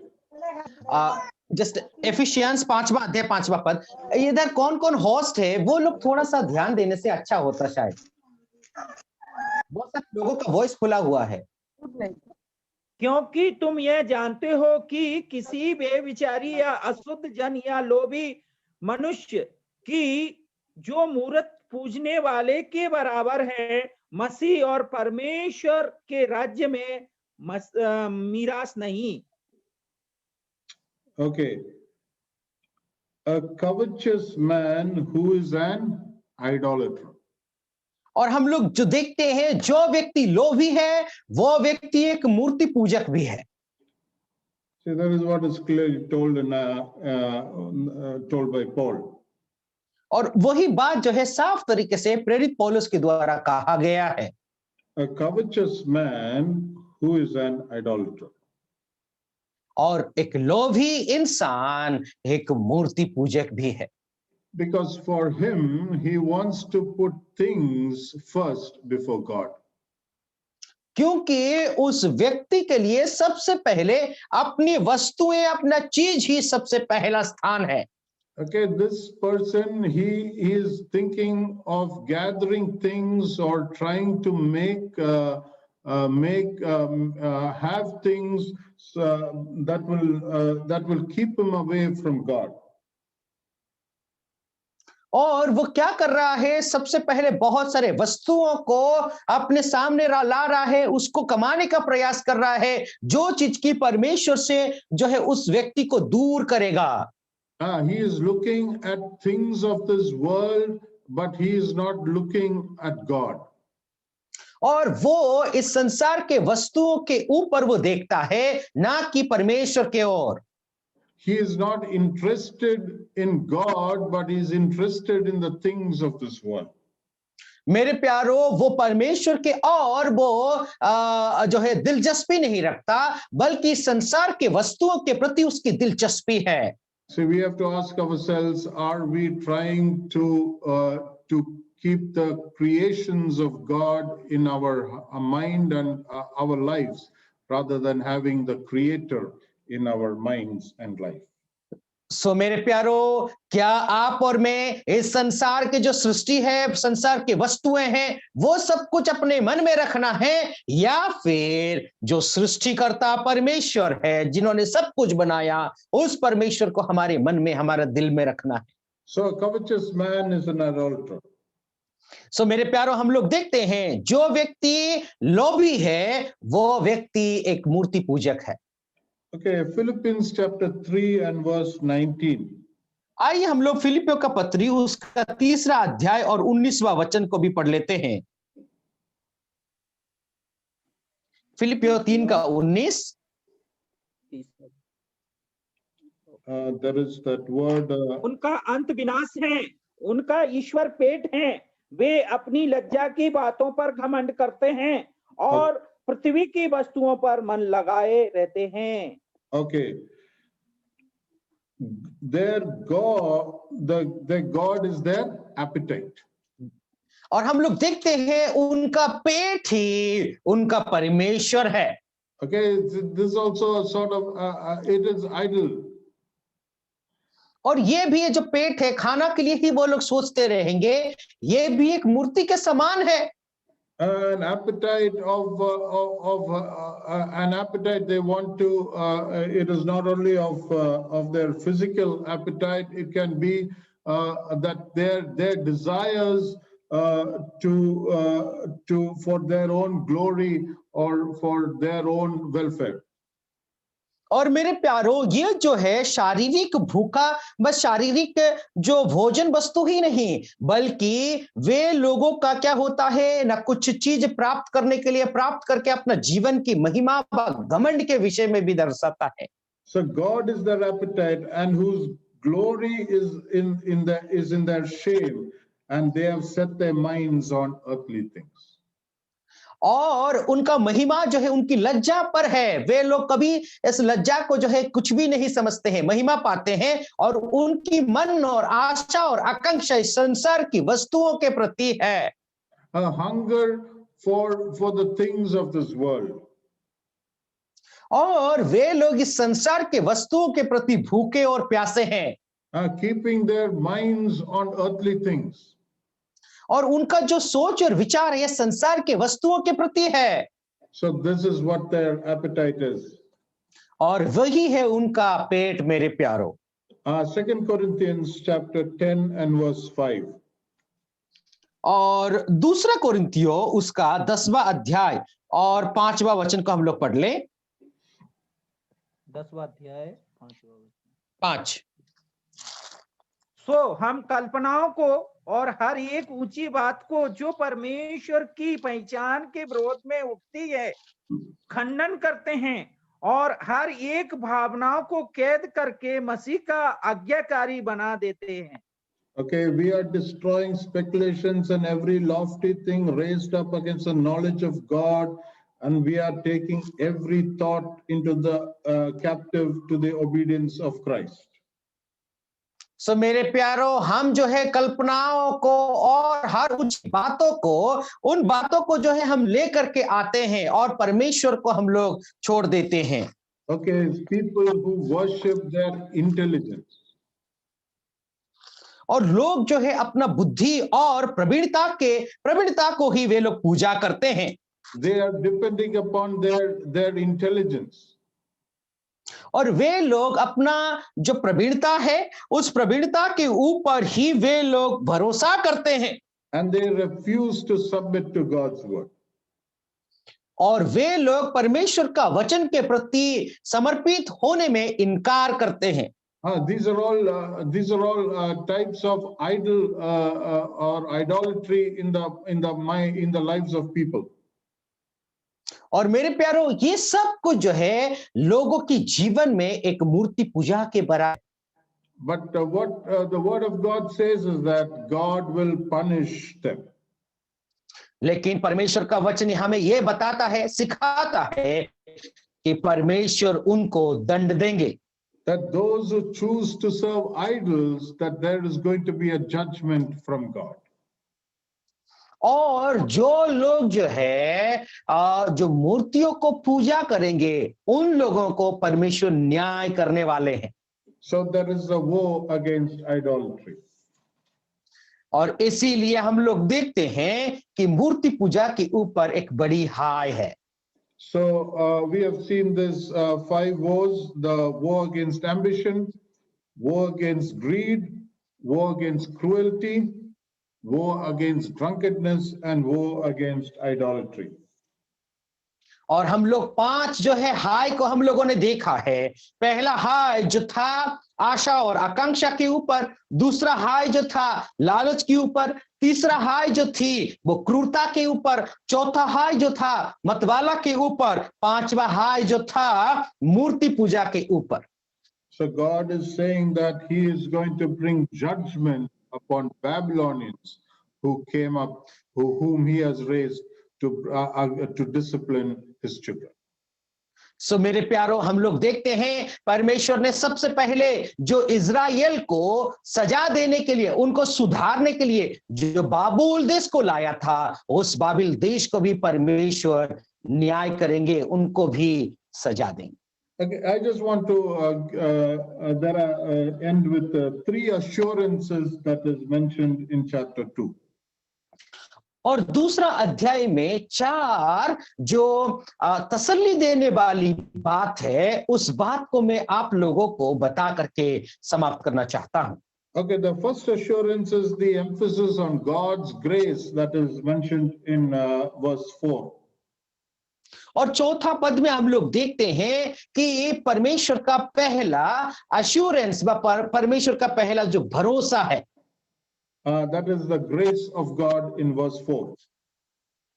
Just efficiency 5वां अध्याय 5वां पद। इधर कौन कौन होस्ट है वो लोग थोड़ा सा ध्यान देने से अच्छा होता, शायद बहुत सारे लोगों का वॉइस खुला हुआ है। क्योंकि तुम यह जानते हो कि किसी बेविचारी या अशुद्ध जन या लोभी मनुष्य की जो मूरत पूजने वाले के बराबर है, मसीह और परमेश्वर के राज्य में मीरास नहीं। Okay. A covetous man who is an idolater. और हम लोग जो देखते हैं, जो व्यक्ति लोभी है वो व्यक्ति एक मूर्ति पूजक भी है। See, that is what is clearly told told by Paul. और वही बात जो है साफ तरीके से प्रेरित पौलुस के द्वारा कहा गया है। A covetous man who is an idolater. और एक लोभी इंसान एक मूर्ति पूजक भी है। Because for him, he wants to put things first before God. क्योंकि उस व्यक्ति के लिए सबसे पहले अपनी वस्तुएं, अपना चीज ही सबसे पहला स्थान है। Okay, this person, he is thinking of gathering things or trying to have things that will keep him away from God. और वो क्या कर रहा है, सबसे पहले बहुत सारे वस्तुओं को अपने सामने ला रहा है, उसको कमाने का प्रयास कर रहा है, जो चीज की परमेश्वर से जो है उस व्यक्ति को दूर करेगा। He is looking at things of this world, but he is not looking at God. और वो इस संसार के वस्तुओं के ऊपर वो देखता है, ना कि परमेश्वर के ओर। He is not interested in God, but he is interested in the things of this world. मेरे प्यारो, वो परमेश्वर के और वो जो है दिलचस्पी नहीं रखता, बल्कि संसार के वस्तुओं के प्रति उसकी दिलचस्पी है। So we have to ask ourselves, are we trying to keep the creations of God in our mind and our lives, rather than having the Creator in our minds and life? सो मेरे प्यारो, क्या आप और मैं इस संसार के जो सृष्टि है, संसार के वस्तुएं हैं, वो सब कुछ अपने मन में रखना है, या फिर जो सृष्टिकर्ता परमेश्वर है, जिन्होंने सब कुछ बनाया, उस परमेश्वर को हमारे मन में, हमारा दिल में रखना है? So a covetous man is an adulterer. सो मेरे प्यारो, हम लोग देखते हैं जो व्यक्ति लोभी है, वो व्यक्ति एक मूर्ति पूजक है। Okay, Philippians chapter 3 and verse 19. आइए हम लोग फिलिपियों का पत्री उसका 3रा अध्याय और 19वां वचन को भी पढ़ लेते हैं। फिलिपियों 3 का 19। There is that word. उनका अंत विनाश है, उनका ईश्वर पेट है, वे अपनी लज्जा की बातों पर घमंड करते हैं और पृथ्वी की वस्तुओं पर मन लगाए रहते हैं। Okay. Their God, their God is their appetite. और हम लोग देखते हैं उनका पेट ही उनका परमेश्वर है। Okay, this is also a sort of, it is idol. और ये भी ये जो पेट है, खाना के लिए ही वो लोग सोचते रहेंगे, ये भी एक मूर्ति के समान है। An appetite an appetite they want to. It is not only of their physical appetite. It can be that their desires to for their own glory or for their own welfare. और मेरे प्यारो, ये जो है शारीरिक भूखा, बस शारीरिक जो भोजन वस्तु ही नहीं, बल्कि वे लोगों का क्या होता है ना, कुछ चीज प्राप्त करने के लिए, प्राप्त करके अपना जीवन की महिमा व घमंड के विषय में भी दर्शाता है। So God is their appetite, and whose glory is in their shame, and they have set their minds on earthly things. और उनका महिमा जो है उनकी लज्जा पर है। वे लोग कभी इस लज्जा को जो है कुछ भी नहीं समझते हैं, महिमा पाते हैं, और उनकी मन और आशा और आकांक्षा इस संसार की वस्तुओं के प्रति है। A hunger for the things of this world. और वे लोग इस संसार के वस्तुओं के प्रति भूखे और प्यासे हैं। Keeping their minds on earthly things. और उनका जो सोच और विचार है संसार के वस्तुओं के प्रति है। So this is what their appetite is. और वही है उनका पेट मेरे प्यारो। 2 Corinthians chapter 10 and verse 5. और 2 कोरिन्थियों उसका 10वां अध्याय और 5वां वचन को हम लोग पढ़ लें। 10वां अध्याय 5। सो हम कल्पनाओं को और हर एक ऊंची बात को जो परमेश्वर की पहचान के विरोध में उठती है खंडन करते हैं, और हर एक भावनाओं को कैद करके मसीह का आज्ञाकारी बना देते हैं। Okay, we are destroying speculations and every lofty thing raised up against the knowledge of God, and we are taking every thought into the captive to the obedience of Christ. सो मेरे प्यारो, हम जो है कल्पनाओं को और हर उच्च बातों को, उन बातों को जो है हम लेकर के आते हैं और परमेश्वर को हम लोग छोड़ देते हैं। Okay, people who worship their intelligence. और लोग जो है अपना बुद्धि और प्रवीणता को ही वे लोग पूजा करते हैं। They are depending upon their intelligence. और वे लोग अपना जो प्रवीणता है उस प्रवीणता के ऊपर ही वे लोग भरोसा करते हैं। And they refuse to submit to God's word. और वे लोग परमेश्वर का वचन के प्रति समर्पित होने में इनकार करते हैं। These are all types of idol or idolatry in the lives of people. और मेरे प्यारो, ये सब कुछ जो है लोगों की जीवन में एक मूर्ति पूजा के बराबर। But what the word of God says is that God will punish them. लेकिन परमेश्वर का वचन हमें यह बताता है, सिखाता है कि परमेश्वर उनको दंड देंगे। That those who choose to serve idols, that there is going to be a judgment from God. और जो लोग जो है जो मूर्तियों को पूजा करेंगे, उन लोगों को परमेश्वर न्याय करने वाले हैं। So there is a war against idolatry. और इसीलिए हम लोग देखते हैं कि मूर्ति पूजा के ऊपर एक बड़ी हाय है। So we have seen this 5 wars: the war against ambition, war against greed, war against cruelty, war against drunkenness, and war against idolatry. और हम लोग 5 जो है हाय को हम लोगों ने देखा है। पहला हाय जो था आशा और आकांक्षा के ऊपर, दूसरा हाय जो था लालच के ऊपर, तीसरा हाय जो थी वो क्रूरता के ऊपर, चौथा हाय जो था मतवाला के ऊपर, पांचवा हाय जो था मूर्ति पूजा के ऊपर। So God is saying that he is going to bring judgment upon Babylonians who came up, whom he has raised to discipline his children. सो मेरे प्यारों, हम लोग देखते हैं परमेश्वर ने सबसे पहले जो इज़राइल को सजा देने के लिए, उनको सुधारने के लिए जो बाबुल देश को लाया था, उस बाबिल देश को भी परमेश्वर न्याय करेंगे, उनको भी सजा देंगे। Okay, I just want to end with 3 assurances that is mentioned in chapter 2. और दूसरा अध्याय में 4 जो तसल्ली देने वाली बात है, उस बात को मैं आप लोगों को बता करके समाप्त करना चाहता हूं। Okay, the first assurance is the emphasis on God's grace that is mentioned in verse 4. और चौथा पद में हम लोग देखते हैं कि परमेश्वर का पहला अश्योरेंस, परमेश्वर का पहला जो भरोसा है, that is the grace of God in verse 4.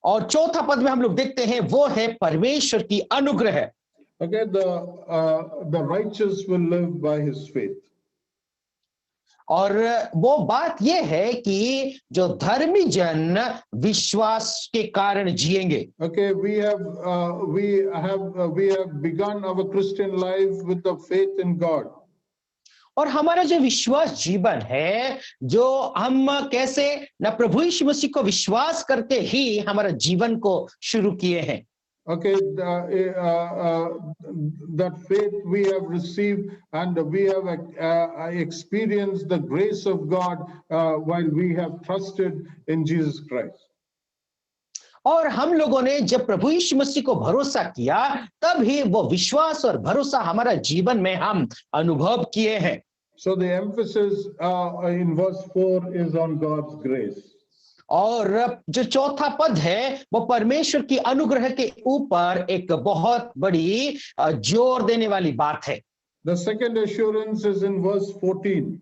और चौथा पद में हम लोग देखते हैं वो है परमेश्वर की अनुग्रह। Okay, the righteous will live by his faith. और वो बात ये है कि जो धर्मी जन विश्वास के कारण जिएंगे। Okay, we have begun our Christian life with the faith in God. और हमारा जो विश्वास जीवन है, जो हम कैसे न प्रभु यीशु मसीह को विश्वास करके ही हमारा जीवन को शुरू किए हैं। Okay, that faith we have received and we have experienced the grace of God while we have trusted in Jesus Christ. और हम लोगों ने जब प्रभु यीशु मसीह को भरोसा किया, तब ही वो विश्वास और भरोसा हमारा जीवन में हम अनुभव किए हैं। So the emphasis in verse 4 is on God's grace. और जो चौथा पद है वो परमेश्वर की अनुग्रह के ऊपर एक बहुत बड़ी जोर देने वाली बात है। The second assurance is in verse 14.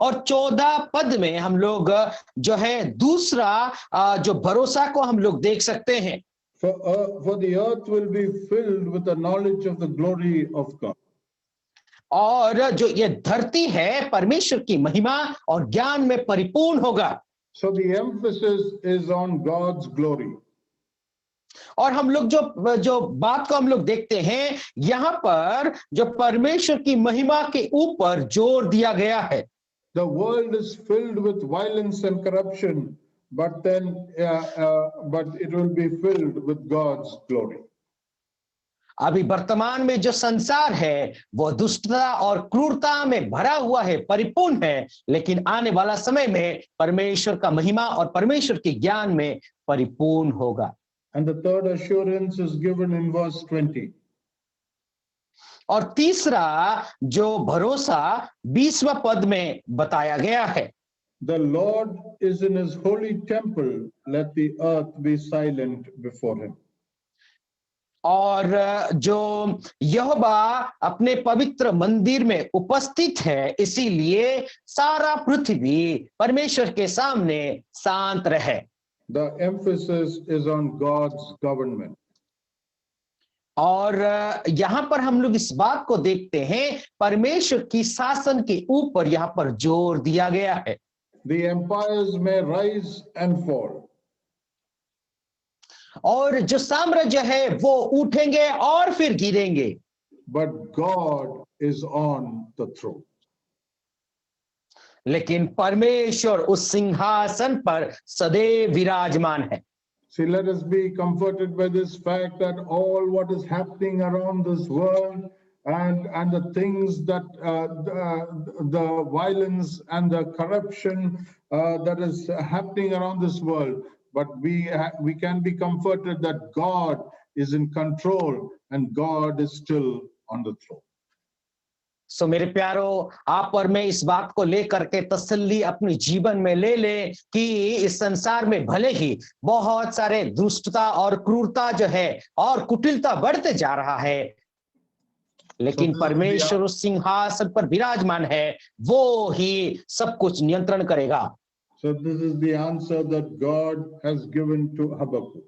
और 14 पद में हम लोग जो है दूसरा जो भरोसा को हम लोग देख सकते हैं। For the earth will be filled with the knowledge of the glory of God. और जो ये धरती है परमेश्वर की महिमा और ज्ञान में परिपूर्ण होगा। So the emphasis is on God's glory. और हम लोग जो बात को हम लोग देखते हैं, यहाँ पर जो परमेश्वर की महिमा के ऊपर जोर दिया गया है। The world is filled with violence and corruption, but it will be filled with God's glory. अभी वर्तमान में जो संसार है वो दुष्टता और क्रूरता में भरा हुआ है, परिपूर्ण है, लेकिन आने वाला समय में परमेश्वर का महिमा और परमेश्वर के ज्ञान में परिपूर्ण होगा। And the third assurance is given in verse 20. और तीसरा जो भरोसा 20वां पद में बताया गया है। The Lord is in his holy temple, let the earth be silent before him. और जो यहोवा अपने पवित्र मंदिर में उपस्थित है, इसीलिए सारा पृथ्वी परमेश्वर के सामने शांत रहे। The emphasis is on God's government. और यहाँ पर हम लोग इस बात को देखते हैं, परमेश्वर की शासन के ऊपर यहाँ पर जोर दिया गया है। The empires may rise and fall. और जो साम्राज्य है वो उठेंगे और फिर गिरेंगे। But God is on the throne. लेकिन परमेश्वर उस सिंहासन पर सदैव विराजमान है। See, let us be comforted by this fact that all what is happening around this world and the things that the violence and the corruption that is happening around this world. But we can be comforted that God is in control and God is still on the throne. सो मेरे प्यारो, आप और मैं इस बात को लेकर के तसल्ली अपने जीवन में ले लें कि इस संसार में भले ही बहुत सारे दुष्टता और क्रूरता जो है और कुटिलता बढ़ते जा रहा है, लेकिन परमेश्वर उस सिंहासन पर विराजमान है, वो ही सब कुछ नियंत्रण करेगा. So this is the answer that God has given to Habakkuk.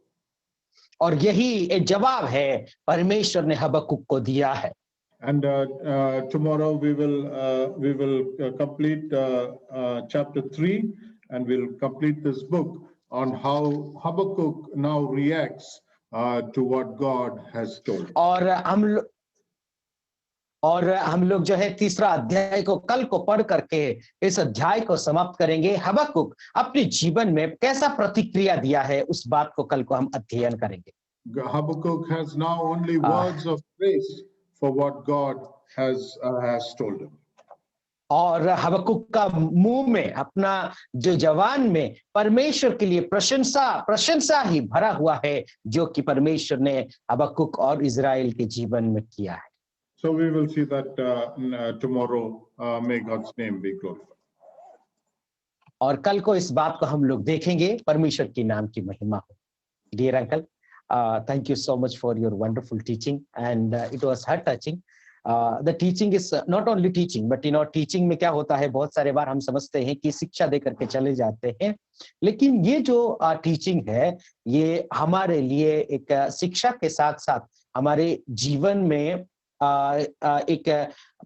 और यही एक जवाब है परमेश्वर ने हबक्कुक को दिया है. And tomorrow we will complete chapter 3, and we'll complete this book on how Habakkuk now reacts to what God has told. और हम लोग जो है तीसरा अध्याय को कल को पढ़ करके इस अध्याय को समाप्त करेंगे. हबक्कुक अपने जीवन में कैसा प्रतिक्रिया दिया है उस बात को कल को हम अध्ययन करेंगे. Habakkuk has now only words of praise for what God has told him. और हबक्कुक का मुंह में, अपना जो जवान में परमेश्वर के लिए प्रशंसा ही भरा हुआ है, जो कि परमेश्वर ने हबक्कुक और इजराइल के जीवन में किया है. So we will see that tomorrow. May God's name be glorified. और कल को इस बात को हम लोग देखेंगे. परमेश्वर के नाम की महिमा हो. Dear uncle, thank you so much for your wonderful teaching, and it was heart touching. The teaching is not only teaching, but teaching में क्या होता है, बहुत सारे बार हम समझते हैं कि शिक्षा दे करके चले जाते हैं, लेकिन ये जो teaching है, ये हमारे लिए एक शिक्षा के साथ साथ हमारे जीवन में एक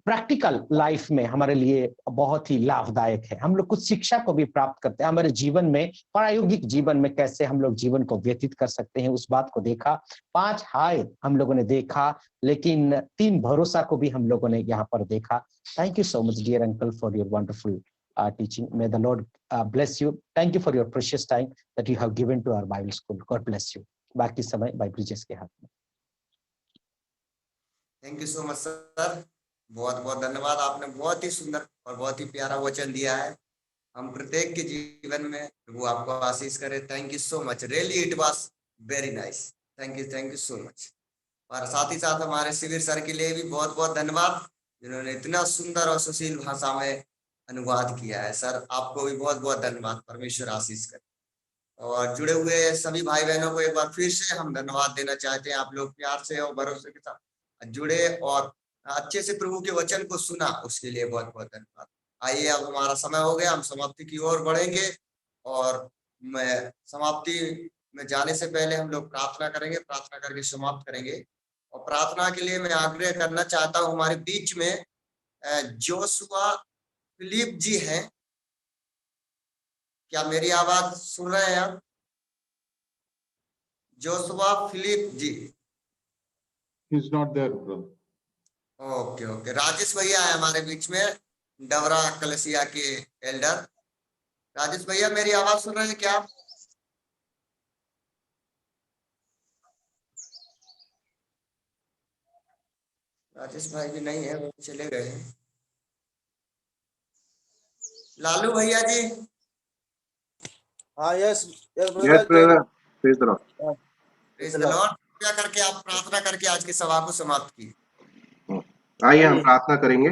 प्रैक्टिकल लाइफ में हमारे लिए बहुत ही लाभदायक है. हम लोग कुछ शिक्षा को भी प्राप्त करते हैं. हमारे जीवन में, प्रायोगिक जीवन में कैसे हम लोग जीवन को व्यतीत कर सकते हैं, उस बात को देखा. 5 हाय हम लोगों ने देखा, लेकिन 3 भरोसा को भी हम लोगों ने यहाँ पर देखा. Thank you so much dear uncle for your wonderful teaching. May the Lord bless you. Thank you for your precious time that you have given to our Bible school. God bless you. बाकी समय Bible bridges के हाथ में. Thank you so much sir, बहुत बहुत धन्यवाद. आपने बहुत ही सुंदर और बहुत ही प्यारा वचन दिया है. हम प्रत्येक के जीवन में वो आपको आशीष करे. Thank you so much. Really it was very nice. Thank you so much. और साथ ही साथ हमारे शिविर सर के लिए भी बहुत बहुत धन्यवाद, जिन्होंने इतना सुंदर और सुशील भाषा में अनुवाद किया है. सर आपको भी बहुत बहुत धन्यवाद. परमेश्वर आशीष करे. और जुड़े हुए सभी भाई बहनों को एक बार फिर से हम धन्यवाद देना चाहते हैं. आप लोग प्यार से और भरोसे के साथ जुड़े और अच्छे से प्रभु के वचन को सुना, उसके लिए बहुत बहुत धन्यवाद. आइए, अब हमारा समय हो गया, हम समाप्ति की ओर बढ़ेंगे. और मैं समाप्ति में जाने से पहले हम लोग प्रार्थना करेंगे, प्रार्थना करके समाप्त करेंगे. और प्रार्थना के लिए मैं आग्रह करना चाहता हूँ, हमारे बीच में जोशुआ फिलिप जी हैं. क्या मेरी आवाज सुन रहे हैं आप? Joshua Philip ji. He's not there, brother. Okay. Rajesh भैया है हमारे बीच में, डवरा कलसिया के एल्डर. राजेश भैया मेरी आवाज सुन रहे हैं क्या आप? राजेश भाई भी नहीं है, वो चले गए हैं. लालू भैया जी. हाँ, yes brother. Praise the Lord. कृपया करके आप प्रार्थना करके आज की सभा को समाप्त कीजिए. आइए हम प्रार्थना करेंगे.